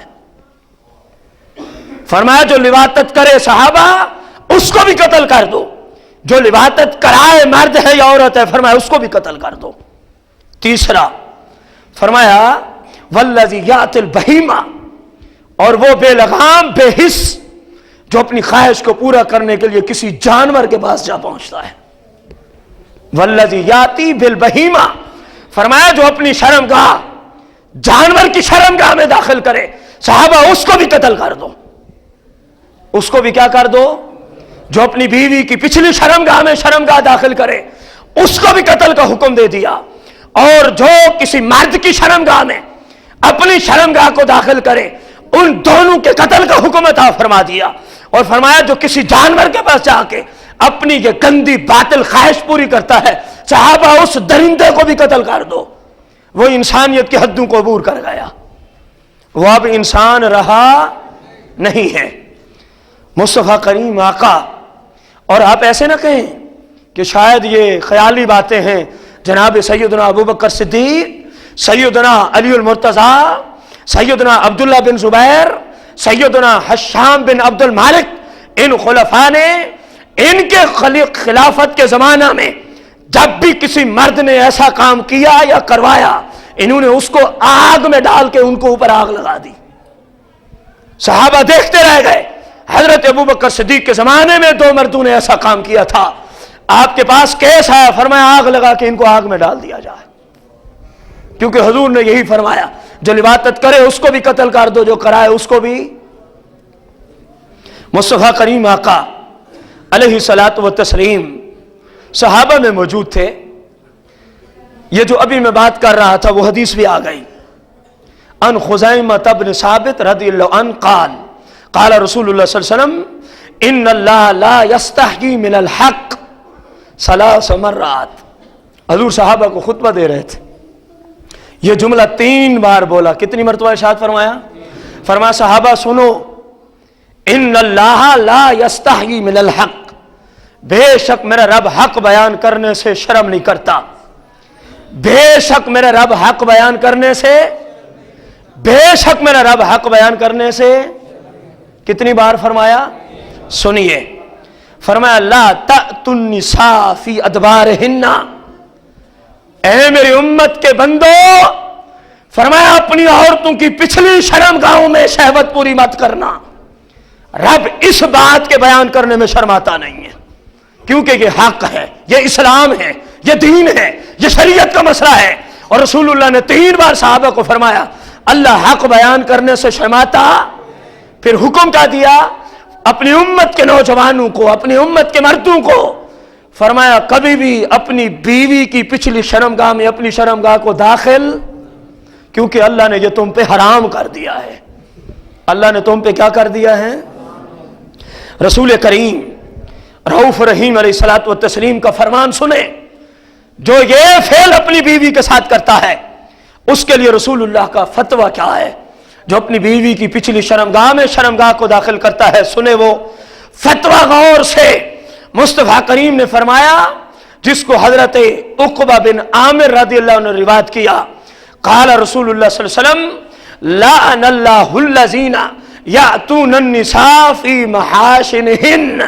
فرمایا جو لواطت کرے صحابہ اس کو بھی قتل کر دو. جو لواطت کرائے مرد ہے یا عورت ہے فرمایا اس کو بھی قتل کر دو. تیسرا فرمایا والذی یأتی البہیمہ, اور وہ بے لگام بے حس جو اپنی خواہش کو پورا کرنے کے لیے کسی جانور کے پاس جا پہنچتا ہے. والذی یأتی بالبہیمہ, فرمایا جو اپنی شرمگاہ جانور کی شرمگاہ میں داخل کرے صحابہ اس کو بھی قتل کر دو. اس کو بھی کیا کر دو؟ جو اپنی بیوی کی پچھلی شرمگاہ میں شرمگاہ داخل کرے اس کو بھی قتل کا حکم دے دیا. اور جو کسی مرد کی شرمگاہ میں اپنی شرمگاہ کو داخل کرے ان دونوں کے قتل کا حکم عطا فرما دیا. اور فرمایا جو کسی جانور کے پاس جا کے اپنی یہ گندی باطل خواہش پوری کرتا ہے صحابہ اس درندے کو بھی قتل کر دو. وہ انسانیت کی حدوں کو عبور کر گیا, وہ اب انسان رہا نہیں ہے. مصطفیٰ کریم آقا. اور آپ ایسے نہ کہیں کہ شاید یہ خیالی باتیں ہیں. جناب سیدنا ابوبکر صدیق, سیدنا علی المرتضیٰ, سیدنا عبداللہ بن زبیر, سیدنا حشام بن عبد المالک, ان خلفاء نے ان کے خلافت کے زمانہ میں جب بھی کسی مرد نے ایسا کام کیا یا کروایا انہوں نے اس کو آگ میں ڈال کے ان کو اوپر آگ لگا دی. صحابہ دیکھتے رہ گئے. حضرت ابوبکر صدیق کے زمانے میں دو مردوں نے ایسا کام کیا تھا. آپ کے پاس کیس آیا, فرمایا آگ لگا کے ان کو آگ میں ڈال دیا جائے, کیونکہ حضور نے یہی فرمایا جو لواطت کرے اس کو بھی قتل کر دو, جو کرائے اس کو بھی. مصطفیٰ کریم آقا علیہ الصلوۃ والتسلیم صحابہ میں موجود تھے. یہ جو ابھی میں بات کر رہا تھا وہ حدیث بھی آ گئی. ان خزیمہ بن ثابت رضی اللہ عنہ قال قال رسول اللہ صلی اللہ علیہ وسلم ان اللہ لا یستحیی من الحق ثلاث مرات. حضور صحابہ کو خطبہ دے رہے تھے. یہ جملہ 3 بار بولا. کتنی مرتبہ ارشاد فرمایا؟ فرمایا صحابہ سنو, ان اللہ لا یستحیی من الحق, بے شک میرا رب حق بیان کرنے سے شرم نہیں کرتا. بے شک میرا رب حق بیان کرنے سے, بے شک میرا رب حق بیان کرنے سے. کتنی بار فرمایا؟ سنیے. فرمایا لا تأتوا النساء فی ادبارہن, اے میری امت کے بندو, فرمایا اپنی عورتوں کی پچھلی شرمگاہوں میں شہوت پوری مت کرنا. رب اس بات کے بیان کرنے میں شرماتا نہیں ہے کیونکہ یہ حق ہے, یہ اسلام ہے, یہ دین ہے، یہ شریعت کا مسئلہ ہے۔ اور رسول اللہ نے 3 بار صحابہ کو فرمایا اللہ حق بیان کرنے سے شرماتا، پھر حکم کیا دیا اپنی امت کے نوجوانوں کو، اپنی امت کے مردوں کو، فرمایا کبھی بھی اپنی بیوی کی پچھلی شرمگاہ میں اپنی شرمگاہ کو داخل، کیونکہ اللہ نے یہ تم پہ حرام کر دیا ہے۔ اللہ نے تم پہ کیا کر دیا ہے؟ رسول کریم رؤوف رحیم علیہ الصلوۃ والتسلیم کا فرمان سنیں، جو یہ فعل اپنی بیوی کے ساتھ کرتا ہے اس کے لیے رسول اللہ کا فتویٰ کیا ہے؟ جو اپنی بیوی کی پچھلی شرمگاہ میں شرمگاہ کو داخل کرتا ہے، سنے وہ فتویٰ غور سے۔ مصطفیٰ کریم نے فرمایا، جس کو حضرت عقبہ بن عامر رضی اللہ عنہ نے روایت کیا، قال رسول اللہ صلی اللہ علیہ وسلم لعن اللہ الذین یأتون النساء فی محاشنہن،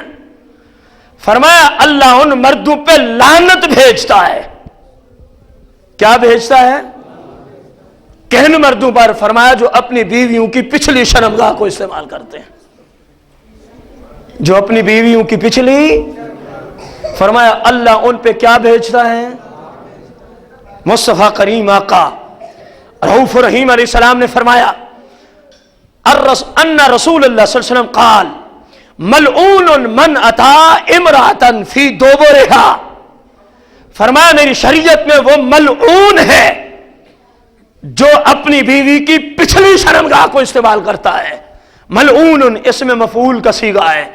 فرمایا اللہ ان مردوں پہ لعنت بھیجتا ہے۔ کیا بھیجتا ہے؟ کن مردوں پر؟ فرمایا جو اپنی بیویوں کی پچھلی شرمگاہ کو استعمال کرتے ہیں، جو اپنی بیویوں کی پچھلی، فرمایا اللہ ان پہ کیا بھیجتا ہے؟ مصطفیٰ کریم آقا رؤوف رحیم علیہ السلام نے فرمایا ان رسول اللہ صلی اللہ علیہ وسلم قال ملعون من اتا امرأة فی دبرہا، فرمایا میری شریعت میں وہ ملعون ہے جو اپنی بیوی کی پچھلی شرمگاہ کو استعمال کرتا ہے۔ ملعون اسم مفعول کا صیغہ ہے۔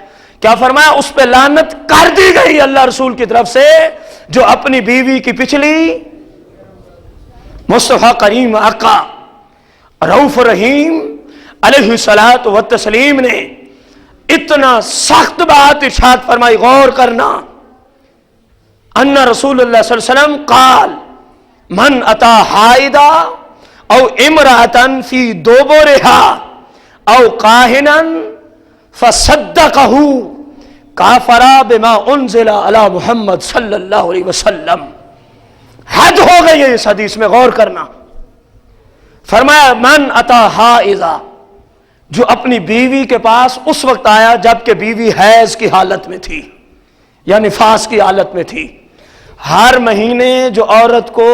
کیا فرمایا؟ اس پہ لعنت کر دی گئی اللہ رسول کی طرف سے جو اپنی بیوی کی پچھلی۔ مصطفیٰ کریم آقا رؤوف رحیم علیہ الصلوۃ والتسلیم نے اتنا سخت بات ارشاد فرمائی، غور کرنا، ان رسول اللہ صلی اللہ علیہ وسلم قال من اتا حائدا او امرأة فی دبرہا او کاہنا فصدقہ کافر بما انزل علی محمد صلی اللہ علیہ وسلم۔ حد ہو گئی ہے اس حدیث میں، غور کرنا۔ فرمایا من اتا حائضا، جو اپنی بیوی کے پاس اس وقت آیا جبکہ بیوی حیض کی حالت میں تھی یا نفاس کی حالت میں تھی۔ ہر مہینے جو عورت کو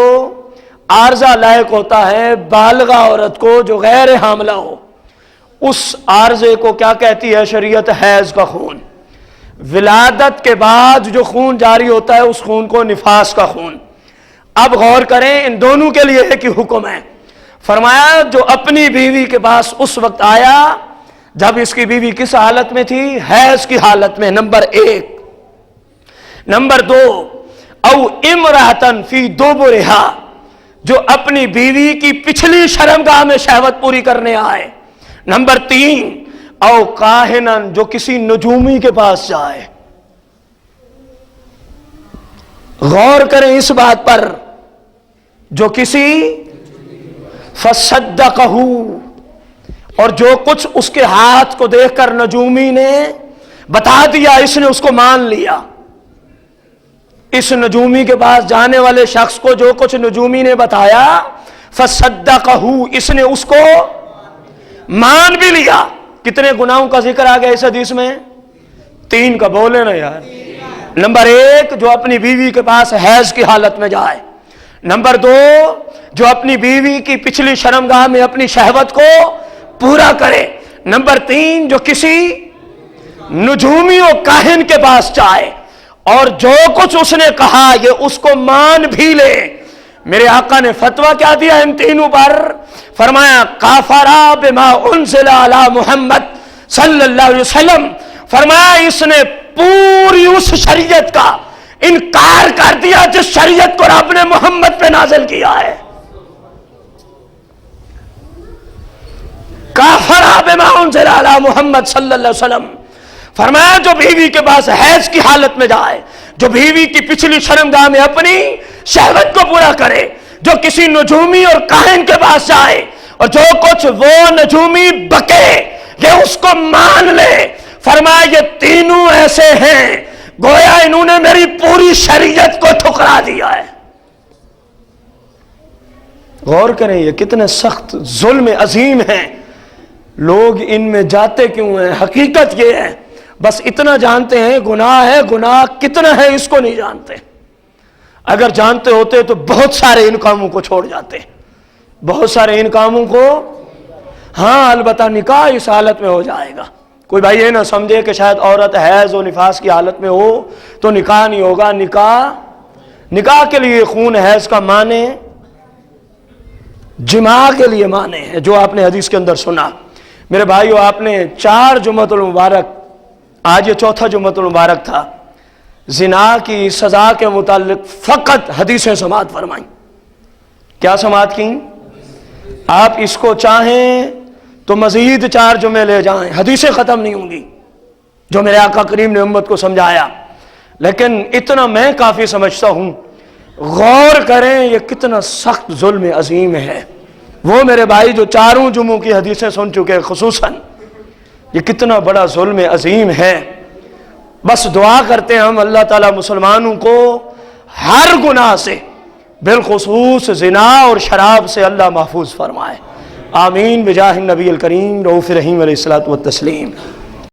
عارضہ لائق ہوتا ہے، بالغہ عورت کو جو غیر حاملہ ہو، اس عارضے کو کیا کہتی ہے شریعت؟ حیض کا خون۔ ولادت کے بعد جو خون جاری ہوتا ہے اس خون کو نفاس کا خون۔ اب غور کریں، ان دونوں کے لیے ایک ہی حکم ہے۔ فرمایا جو اپنی بیوی کے پاس اس وقت آیا جب اس کی بیوی کس حالت میں تھی؟ حیض کی حالت میں، نمبر 1۔ نمبر 2 او امرأة فی دبرہا، جو اپنی بیوی کی پچھلی شرمگاہ میں شہوت پوری کرنے آئے۔ نمبر 3 او کاہنن، جو کسی نجومی کے پاس جائے۔ غور کریں اس بات پر، جو کسی فصدقہ، اور جو کچھ اس کے ہاتھ کو دیکھ کر نجومی نے بتا دیا، اس نے اس کو مان لیا۔ اس نجومی کے پاس جانے والے شخص کو جو کچھ نجومی نے بتایا، فصدقہ، اس نے اس کو مان بھی لیا۔ کتنے گناہوں کا ذکر آ گیا اس حدیث میں؟ 3 کا، بولے نا یار۔ نمبر 1 جو اپنی بیوی کے پاس حیض کی حالت میں جائے۔ نمبر 2 جو اپنی بیوی کی پچھلی شرمگاہ میں اپنی شہوت کو پورا کرے۔ نمبر 3 جو کسی نجومی و کاہن کے پاس جائے اور جو کچھ اس نے کہا یہ اس کو مان بھی لے۔ میرے آقا نے فتویٰ کیا دیا ان تینوں پر؟ فرمایا کافر بما انزل علی محمد صلی اللہ علیہ وسلم، فرمایا اس نے پوری اس شریعت کا انکار کر دیا جس شریعت کو رب نے محمد پہ نازل کیا ہے۔ کافر بما انزل علی محمد صلی اللہ علیہ وسلم، فرمایا جو بیوی کے پاس حیض کی حالت میں جائے، جو بیوی کی پچھلی شرمگاہ میں اپنی شہوت کو پورا کرے، جو کسی نجومی اور کاہن کے پاس جائے اور جو کچھ وہ نجومی بکے یہ اس کو مان لے، فرمایا یہ تینوں ایسے ہیں گویا انہوں نے میری پوری شریعت کو ٹھکرا دیا ہے۔ غور کریں یہ کتنے سخت ظلم عظیم ہیں، لوگ ان میں جاتے کیوں ہیں؟ حقیقت یہ ہے بس اتنا جانتے ہیں گناہ ہے، گناہ کتنا ہے اس کو نہیں جانتے۔ اگر جانتے ہوتے تو بہت سارے ان کاموں کو چھوڑ جاتے، بہت سارے ان کاموں کو۔ ہاں البتہ نکاح اس حالت میں ہو جائے گا۔ کوئی بھائی یہ نہ سمجھے کہ شاید عورت حیض و نفاس کی حالت میں ہو تو نکاح نہیں ہوگا۔ نکاح کے لیے خون حیض کا معنی جماع کے لیے معنی ہے، جو آپ نے حدیث کے اندر سنا۔ میرے بھائیو، آپ نے 4 جمعۃ المبارک، آج یہ 4تھا جمعۃ المبارک تھا، زنا کی سزا کے متعلق فقط حدیثیں سماعت فرمائیں۔ کیا سماعت کی؟ آپ اس کو چاہیں تو مزید 4 جمعے لے جائیں، حدیثیں ختم نہیں ہوں گی جو میرے آقا کریم نے امت کو سمجھایا۔ لیکن اتنا میں کافی سمجھتا ہوں، غور کریں یہ کتنا سخت ظلم عظیم ہے۔ وہ میرے بھائی جو 4 جمعوں کی حدیثیں سن چکے، خصوصاً یہ کتنا بڑا ظلم عظیم ہے۔ بس دعا کرتے ہیں ہم اللہ تعالیٰ مسلمانوں کو ہر گناہ سے، بالخصوص زنا اور شراب سے اللہ محفوظ فرمائے۔ آمین بجاہ النبی الکریم رؤوف رحیم علیہ الصلوۃ والتسلیم۔